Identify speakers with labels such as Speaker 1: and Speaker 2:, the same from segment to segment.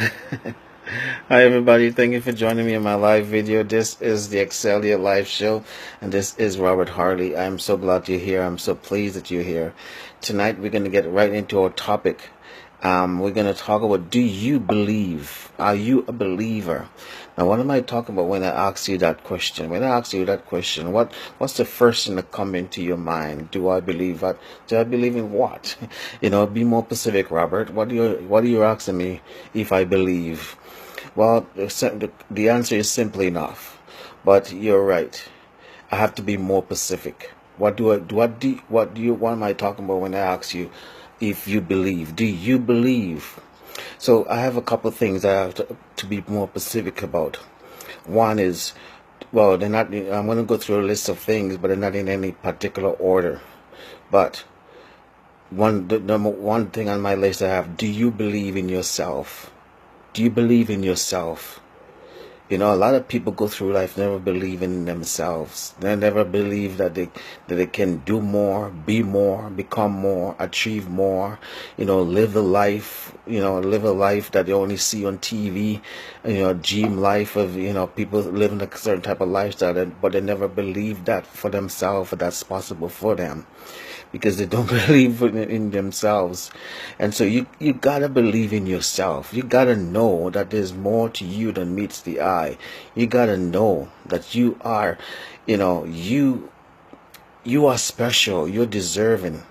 Speaker 1: Hi everybody, thank you for joining me in my live video. This is the Excelia Live Show, and this is Robert Harley. I'm so glad you're here. I'm so pleased that you're here. Tonight we're going to get right into our topic. We're going to talk about, do you believe? Are you a believer? Now, what am I talking about when I ask you that question? When I ask you that question, what's the first thing that come into your mind? Do I believe that? Do I believe in what? Be more specific, Robert. What are you asking me if I believe? Well, the answer is simply enough. But you're right. I have to be more specific. What am I talking about when I ask you if you believe? Do you believe? So I have a couple of things I have to be more specific about. One is, well, they're not. I'm going to go through a list of things, but they're not in any particular order. But the number one thing on my list I have: do you believe in yourself? Do you believe in yourself? A lot of people go through life never believing in themselves. They never believe that they can do more, be more, become more, achieve more. Live live a life that they only see on TV. Dream life of people living a certain type of lifestyle, but they never believe that for themselves, that's possible for them, because they don't believe in themselves. And so you gotta believe in yourself. You gotta know that there's more to you than meets the eye. You gotta know that you are, you are special. You're deserving.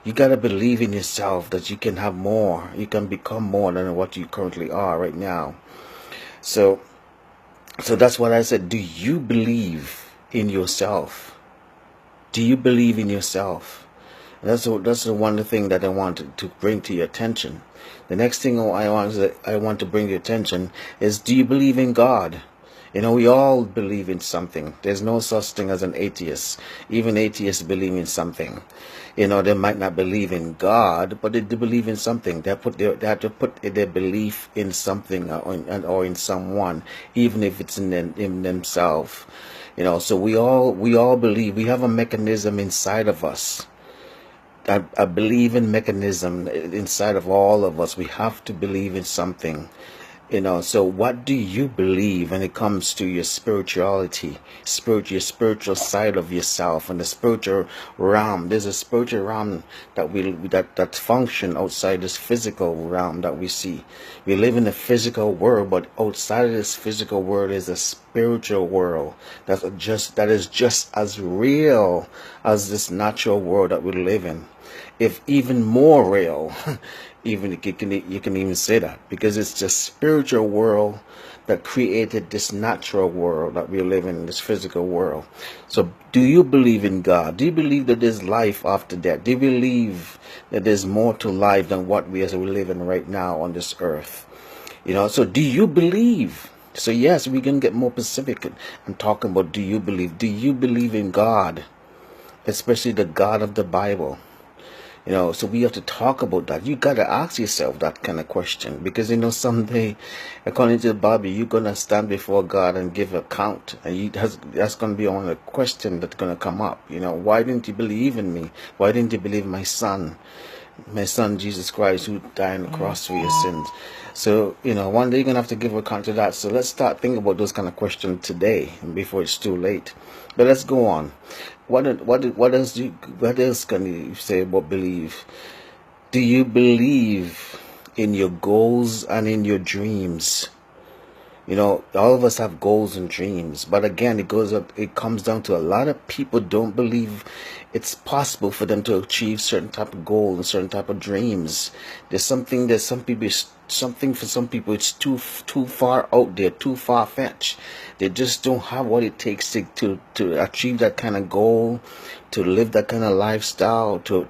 Speaker 1: You gotta believe in yourself that you can have more. You can become more than what you currently are right now. So that's what I said. Do you believe in yourself? Do you believe in yourself? That's the one thing that I want to bring to your attention. The next thing I want to bring to your attention is, do you believe in God? We all believe in something. There's no such thing as an atheist. Even atheists believe in something. They might not believe in God, but they do believe in something. They have to put their belief in something or in someone, even if it's in themselves. So we all believe. We have a mechanism inside of us. I believe in mechanism inside of all of us. We have to believe in something. So what do you believe when it comes to your spirituality, your spiritual side of yourself, and the spiritual realm? There's a spiritual realm that function outside this physical realm that we see. We live in a physical world, but outside of this physical world is a spiritual world that is just as real as this natural world that we live in, if even more real. Even you can even say that, because it's the spiritual world that created this natural world that we live in, this physical world. So do you believe in God? Do you believe that there's life after death? Do you believe that there's more to life than what we live in right now on this earth? So do you believe? So yes, we can get more specific and talking about, do you believe? Do you believe in God, especially the God of the Bible? So we have to talk about that. You got to ask yourself that kind of question, because someday, according to the Bible, you're going to stand before God and give account, and that's going to be one of the questions that's going to come up. Why didn't you believe in me? Why didn't you believe my son Jesus Christ, who died on the cross for your sins? So one day you're gonna have to give account to that. So let's start thinking about those kind of questions today, before it's too late. But let's go on. What else can you say about belief? Do you believe in your goals and in your dreams? All of us have goals and dreams, but again, it comes down to, a lot of people don't believe it's possible for them to achieve certain type of goals and certain type of dreams. There's something for some people it's too far out there, too far fetched. They just don't have what it takes to achieve that kind of goal, to live that kind of lifestyle, to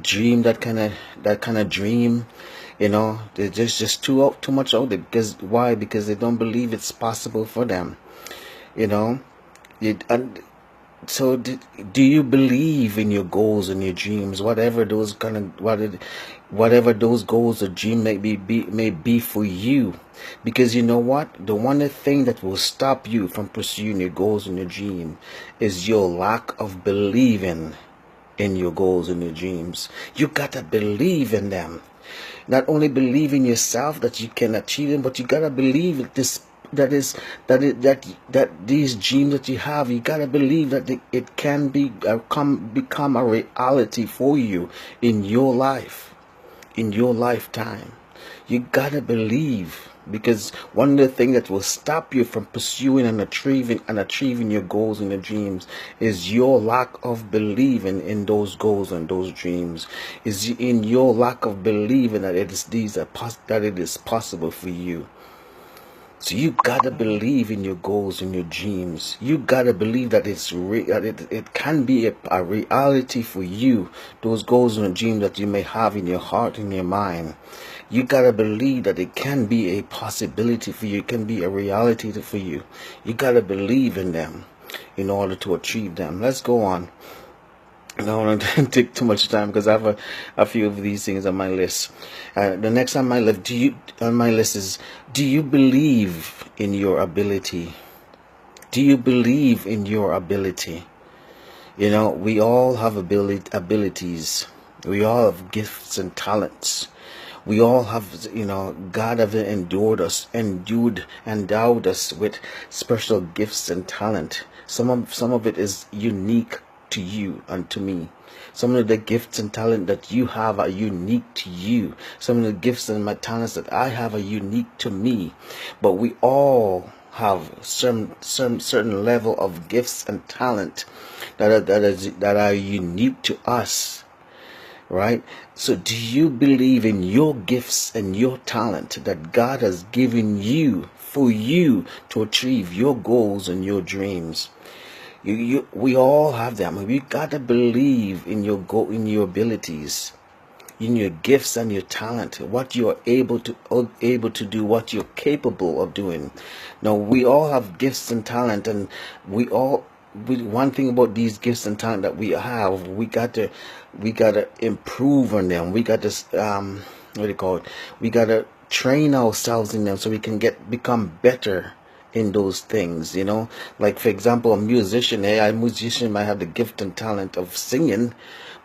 Speaker 1: dream that kind of dream. There's just too much out there. Why? Because they don't believe it's possible for them. So do you believe in your goals and your dreams, whatever those goals or dream may be for you? Because you know what? The one thing that will stop you from pursuing your goals and your dream is your lack of believing in your goals and your dreams. You gotta believe in them. Not only believe in yourself that you can achieve them, but you gotta believe that that these dreams that you have, you gotta believe that it can become a reality for you in your life, in your lifetime. You gotta believe, because one of the things that will stop you from pursuing and achieving your goals and your dreams is your lack of believing in those goals and those dreams. Is in your lack of believing that it is possible for you. So you gotta believe in your goals and your dreams. You gotta believe that it can be a reality for you. Those goals and dreams that you may have in your heart and your mind. You gotta believe that it can be a possibility for you. It can be a reality for you. You gotta believe in them in order to achieve them. Let's go on. I don't want to take too much time because I have a few of these things on my list. The next on my list is, do you believe in your ability? Do you believe in your ability? You know, we all have abilities. We all have gifts and talents. We all have, God have endowed us with special gifts and talent. Some of it is unique to you and to me. Some of the gifts and talent that you have are unique to you. Some of the gifts and my talents that I have are unique to me. But we all have some certain level of gifts and talent that are unique to us. Right? So do you believe in your gifts and your talent that God has given you for you to achieve your goals and your dreams? We all have them. We gotta believe in your abilities, in your gifts and your talent, what you are able to do, what you're capable of doing. Now we all have gifts and talent, and one thing about these gifts and talent that we have, we gotta improve on them. We gotta what do you call it? We gotta train ourselves in them so we can become better in those things. Like for example, a musician might have the gift and talent of singing,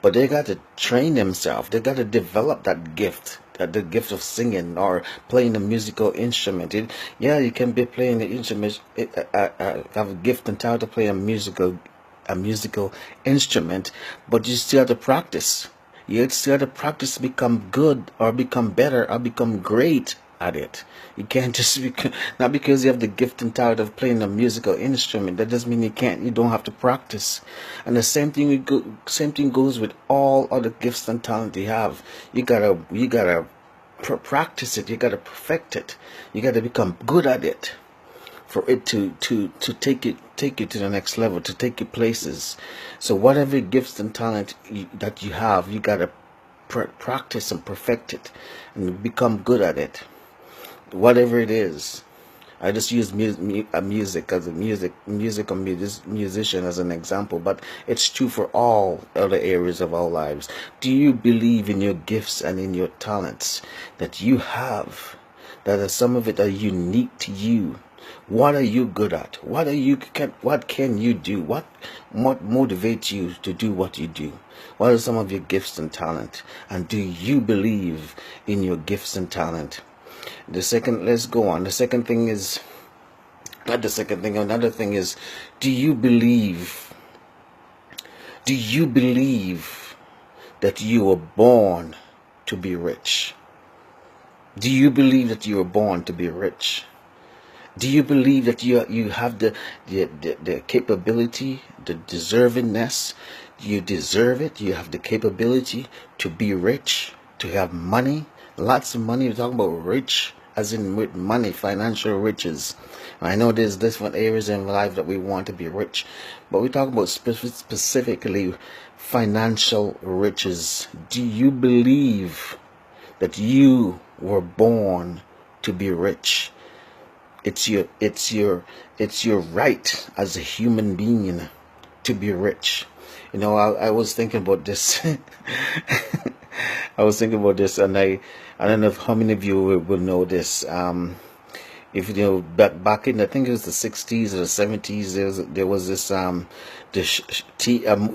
Speaker 1: but they got to train themselves. They got to develop that gift, the gift of singing or playing a musical instrument. You can be playing the instrument, have a gift and talent to play a musical instrument, but you still have to practice. You still have to practice to become good or become better or become great at it. You can't just not because you have the gift and talent of playing a musical instrument, that doesn't mean you don't have to practice. And the same thing goes with all other gifts and talent you have. You gotta practice it. You gotta perfect it. You gotta become good at it for it to take you to the next level, to take you places. So whatever gifts and talent that you have, you gotta practice and perfect it and become good at it. Whatever it is. I just use music as a musician as an example, but it's true for all other areas of our lives. Do you believe in your gifts and in your talents that you have, that some of it are unique to you? What are you good at? What can you do? What motivates you to do what you do? What are some of your gifts and talent? And do you believe in your gifts and talent? Let's go on. The second thing is, not the second thing, another thing is, do you believe that you were born to be rich? Do you believe that you were born to be rich? Do you believe that you have the capability, the deservingness? You deserve it. You have the capability to be rich, to have money, lots of money. We're talking about rich as in with money, financial riches. I know there's different areas in life that we want to be rich, but we're talking about specifically financial riches. Do you believe that you were born to be rich? It's your right as a human being to be rich. I was thinking about this. I was thinking about this, and I don't know how many of you will know this. If you know, back in, I think it was the 60s or the 70s, there was this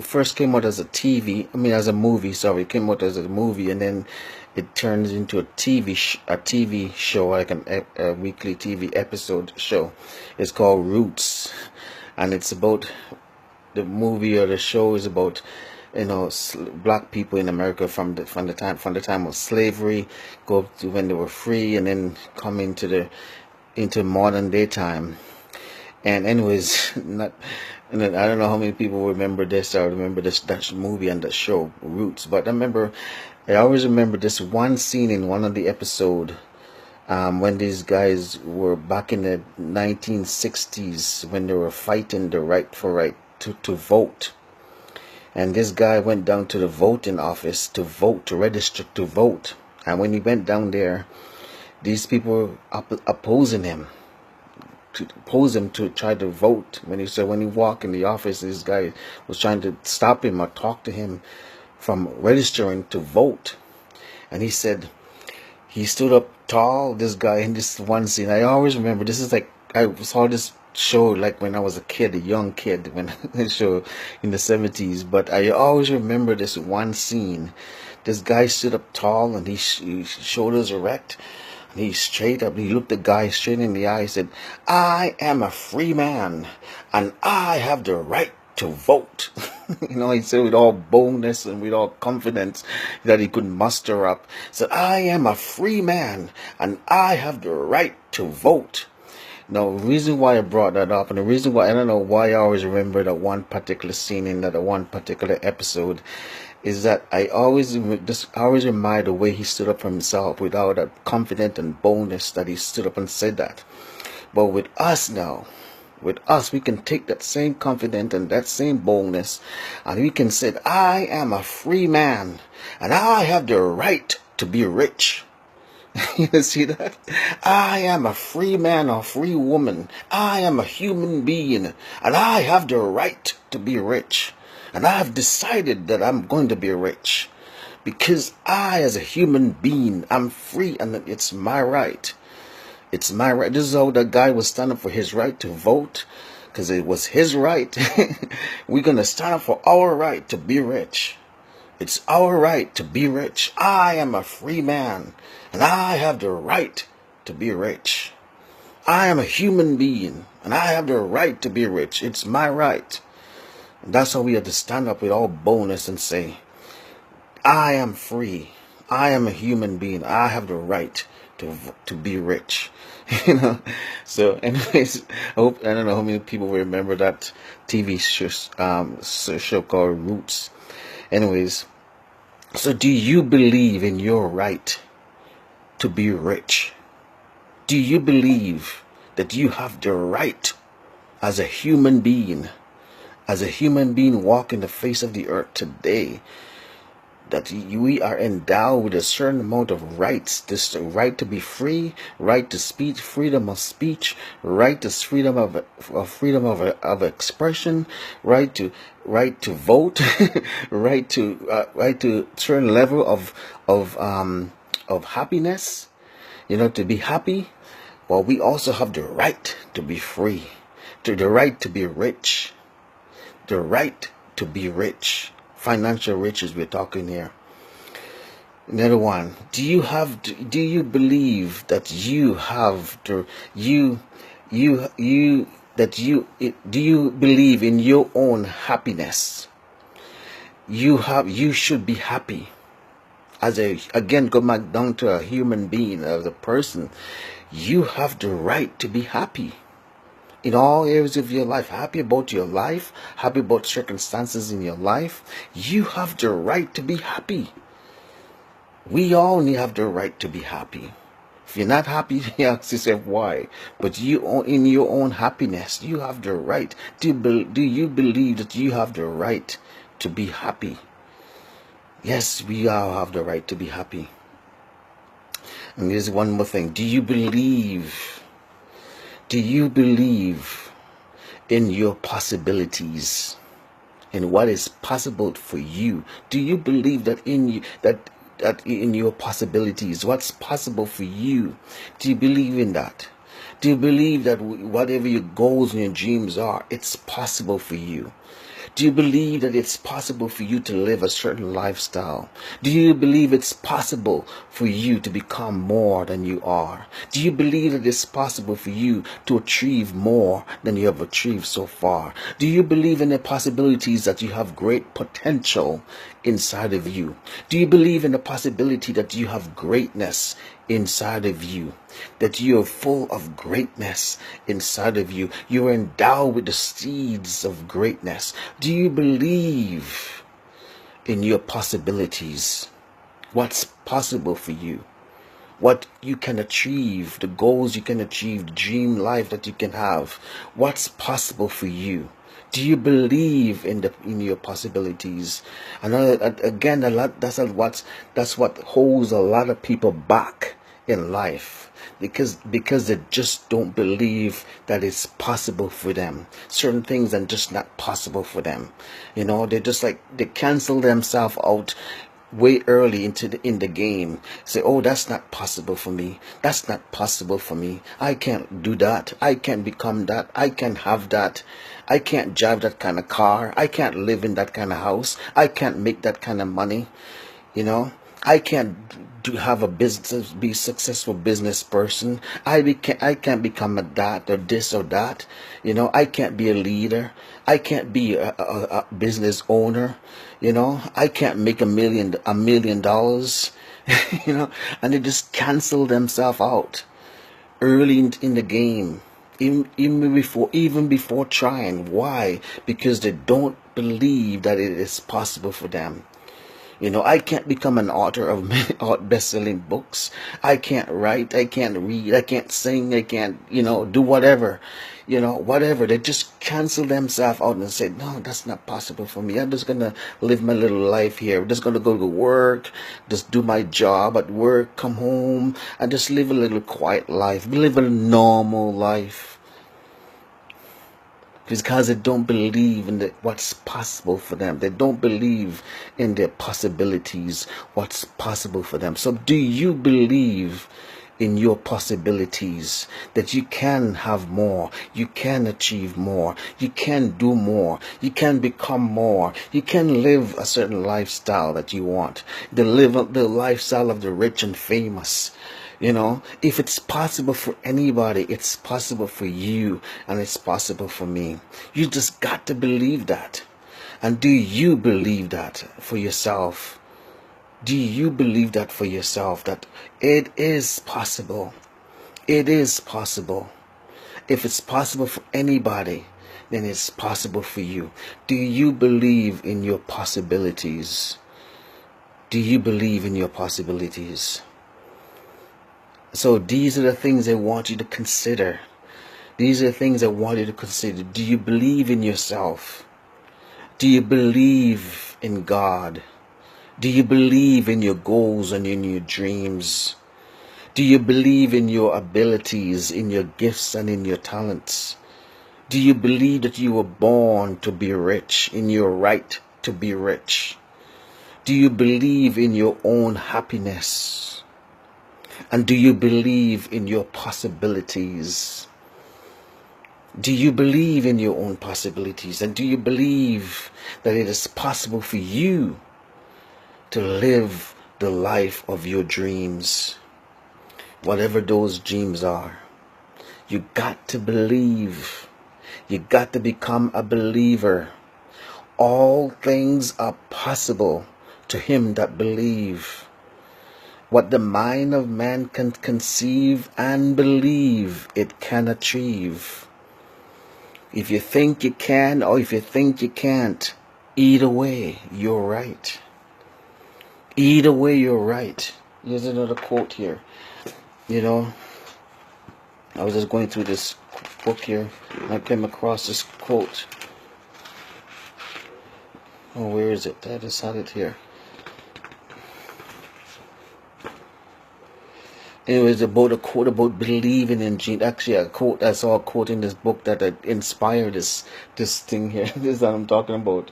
Speaker 1: first came out as a TV, I mean as a movie, sorry, it came out as a movie, and then it turned into a TV show, like a weekly TV episode show. It's called Roots, and it's about, the movie or the show is about, black people in America from the time of slavery, go up to when they were free, and then come into modern day time. And anyways, not, and then I don't know how many people remember this or remember that movie and that show Roots, but I always remember this one scene in one of the episode, when these guys were back in the 1960s, when they were fighting the right to vote. And this guy went down to the voting office to vote, to register to vote. And when he went down there, these people were opposing him, to try to vote. When he walked in the office, this guy was trying to stop him or talk to him from registering to vote. And he said, he stood up tall, this guy, in this one scene. I always remember, this is like, I saw this show like when I was a kid, a young kid, when the show in the 70s, but I always remember this one scene. This guy stood up tall, and his shoulders erect, and he straight up, he looked the guy straight in the eye. He said, "I am a free man, and I have the right to vote." He said with all boldness and with all confidence that he could muster up. He said, "I am a free man, and I have the right to vote." Now, the reason why I brought that up, and the reason why, I don't know why I always remember that one particular scene in that one particular episode, is that I always admire the way he stood up for himself with all that confidence and boldness that he stood up and said that. But with us now, we can take that same confidence and that same boldness, and we can say, "I am a free man, and I have the right to be rich." You see that? I am a free man or free woman. I am a human being, and I have the right to be rich. And I have decided that I'm going to be rich because I, as a human being, I'm free, and it's my right. It's my right. This is how the guy was standing for his right to vote, because it was his right. We're going to stand up for our right to be rich. It's our right to be rich. I am a free man, and I have the right to be rich. I am a human being, and I have the right to be rich. It's my right. And that's how we have to stand up with all boldness and say, "I am free. I am a human being. I have the right to be rich." So anyways, I don't know how many people will remember that TV show called Roots. Anyways, so do you believe in your right to be rich? Do you believe that you have the right as a human being walking the face of the earth today, that we are endowed with a certain amount of rights? This right to be free, right to speech, freedom of speech, right to freedom of expression, right to vote, right to certain level of happiness, to be happy. Well, we also have the right to be free, the right to be rich, the right to be rich. Financial riches we're talking here. Another one. Do you believe that you have do you believe in your own happiness? You should be happy. Again, go back down to a human being, as a person. You have the right to be happy in all areas of your life. Happy about your life, happy about circumstances in your life. You have the right to be happy. We all have the right to be happy. If you're not happy, you ask yourself why. But in your own happiness, you have the right. Do you believe that you have the right to be happy? Yes, we all have the right to be happy. And there's one more thing. Do you believe in your possibilities, in what is possible for you? Do you believe that in your possibilities, what's possible for you? Do you believe in that? Do you believe that whatever your goals and your dreams are, it's possible for you? Do you believe that it's possible for you to live a certain lifestyle? Do you believe it's possible for you to become more than you are? Do you believe that it's possible for you to achieve more than you have achieved so far? Do you believe in the possibilities that you have great potential inside of you? Do you believe in the possibility that you have greatness inside of you, that you are full of greatness inside of you? You are endowed with the seeds of greatness. Do you believe in your possibilities? What's possible for you? What you can achieve, the goals you can achieve, the dream life that you can have. What's possible for you? Do you believe in your possibilities? And again, that's what holds a lot of people back in life, because they just don't believe that it's possible for them. Certain things are just not possible for them. They just they cancel themselves out way early in the game. Say, oh, that's not possible for me. That's not possible for me. I can't do that. I can't become that. I can't have that. I can't drive that kind of car. I can't live in that kind of house. I can't make that kind of money. I can't have a business, be a successful business person. I can't become a that or this or that. I can't be a leader. I can't be a business owner. I can't make $1 million. And they just cancel themselves out early in the game, even before trying. Why? Because they don't believe that it is possible for them. I can't become an author of best-selling books. I can't write. I can't read. I can't sing. I can't, do whatever. Whatever. They just cancel themselves out and say, no, that's not possible for me. I'm just going to live my little life here. I'm just going to go to work, just do my job at work, come home, and just live a little quiet life. Live a normal life. Because they don't believe in what's possible for them. They don't believe in their possibilities, what's possible for them. So do you believe in your possibilities, that you can have more, you can achieve more, you can do more, you can become more, you can live a certain lifestyle that you want, the lifestyle of the rich and famous? If it's possible for anybody, it's possible for you, and it's possible for me. You just got to believe that. And do you believe that for yourself? Do you believe that for yourself, that it is possible? It is possible. If it's possible for anybody, then it's possible for you. Do you believe in your possibilities? Do you believe in your possibilities? So these are the things I want you to consider. These are the things I want you to consider. Do you believe in yourself? Do you believe in God? Do you believe in your goals and in your dreams? Do you believe in your abilities, in your gifts and in your talents? Do you believe that you were born to be rich, in your right to be rich? Do you believe in your own happiness? And do you believe in your possibilities? Do you believe in your own possibilities? And do you believe that it is possible for you to live the life of your dreams? Whatever those dreams are, you got to believe. You got to become a believer. All things are possible to him that believe. What the mind of man can conceive and believe, it can achieve. If you think you can or if you think you can't, either way, you're right. Either way, you're right. Here's another quote here. I was just going through this book here, and I came across this quote. Oh, where is it? I just had it here. Anyways, about a quote about believing in gene. Actually, I saw a quote in this book that inspired this thing here. This that I'm talking about.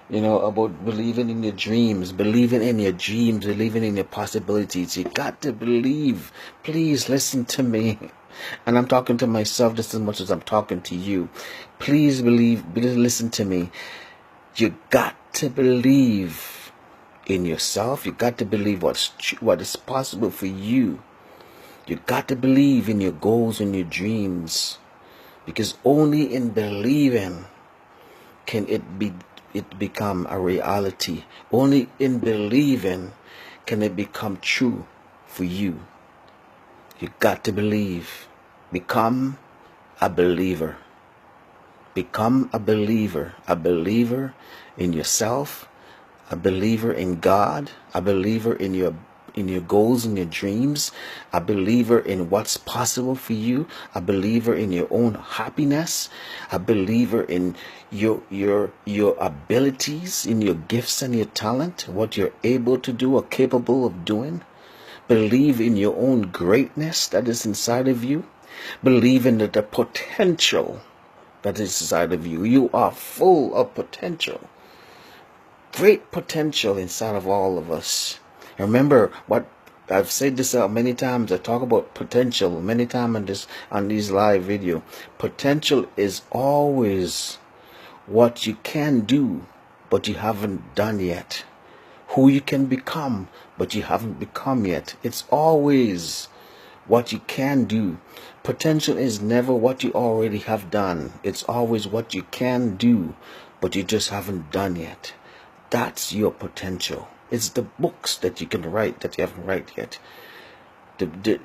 Speaker 1: you know, about believing in your dreams, believing in your dreams, believing in your possibilities. You got to believe. Please listen to me. And I'm talking to myself just as much as I'm talking to you. Please believe, listen to me. You got to believe in yourself. You got to believe what is possible for you. You got to believe in your goals and your dreams. Because only in believing can it become a reality. Only in believing can it become true for you. You got to believe. Become a believer. Become a believer. A believer in yourself. A believer in God. A believer in your goals and your dreams, a believer in what's possible for you, a believer in your own happiness, a believer in your abilities, in your gifts and your talent, what you're able to do or capable of doing. Believe in your own greatness that is inside of you. Believe in the potential that is inside of you. You are full of potential. Great potential inside of all of us. Remember what I've said this many times. I talk about potential many times on these live video. Potential is always what you can do, but you haven't done yet. Who you can become, but you haven't become yet. It's always what you can do. Potential is never what you already have done. It's always what you can do, but you just haven't done yet. That's your potential. It's the books that you can write that you haven't write yet. The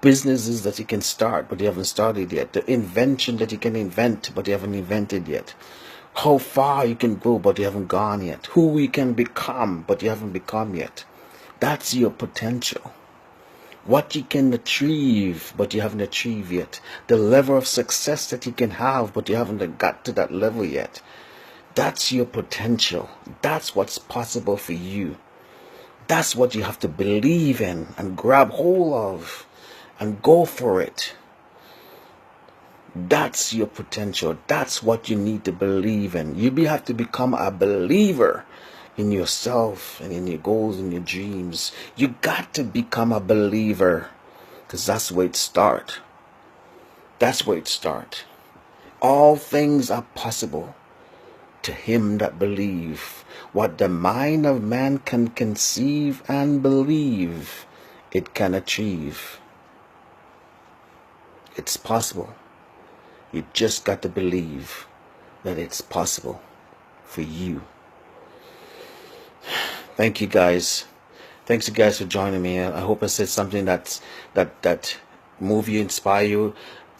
Speaker 1: businesses that you can start but you haven't started yet. The invention that you can invent but you haven't invented yet. How far you can go but you haven't gone yet. Who you can become but you haven't become yet. That's your potential. What you can achieve but you haven't achieved yet. The level of success that you can have but you haven't got to that level yet. That's your potential. That's what's possible for you. That's what you have to believe in and grab hold of and go for it. That's your potential. That's what you need to believe in. You have to become a believer in yourself and in your goals and your dreams. You got to become a believer, because that's where it starts. That's where it starts. All things are possible to him that believe. What the mind of man can conceive and believe, it can achieve. It's possible. You just got to believe that it's possible for you. Thank you guys. Thanks you guys for joining me. I hope I said something that move you, inspire you,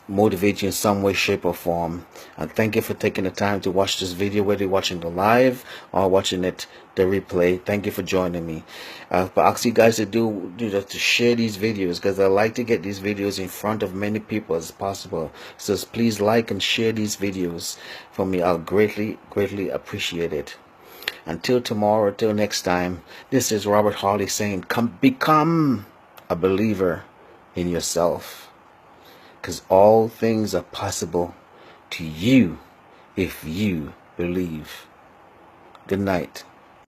Speaker 1: motivate you in some way, shape or form. And thank you for taking the time to watch this video, whether you're watching the live or watching it the replay. Thank you for joining me. But I ask you guys to do that, to share these videos, because I like to get these videos in front of many people as possible. So please like and share these videos for me. I'll greatly appreciate it. Until tomorrow, till next time, this is Robert Harley saying, become a believer in yourself. Because all things are possible to you if you believe. Good night.